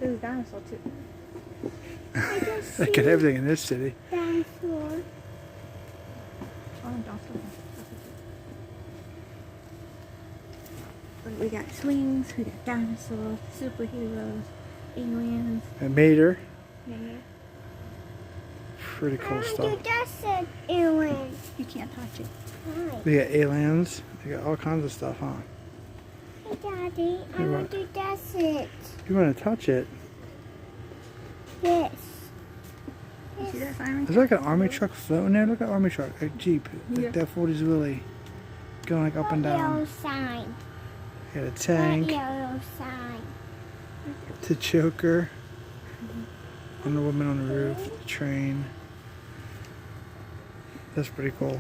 There's a dinosaur too. I just They get everything in this city. dinosaur. Oh, dinosaur. But we got swings, we got dinosaurs, superheroes, aliens. And Mater. Yeah. Pretty cool stuff. You just said alien. You can't touch it. Hi. They got aliens. They got all kinds of stuff, huh? Hey, Daddy. I You want to test it. You want to touch it? Yes. You see that siren? Is there like an army truck floating there? Look at an army truck, a Jeep. Yeah. Like that 40's Willie. Going like up and Yellow down. sign. Got a That tank. yellow sign. The choker. And the woman on the roof. The train. That's pretty cool.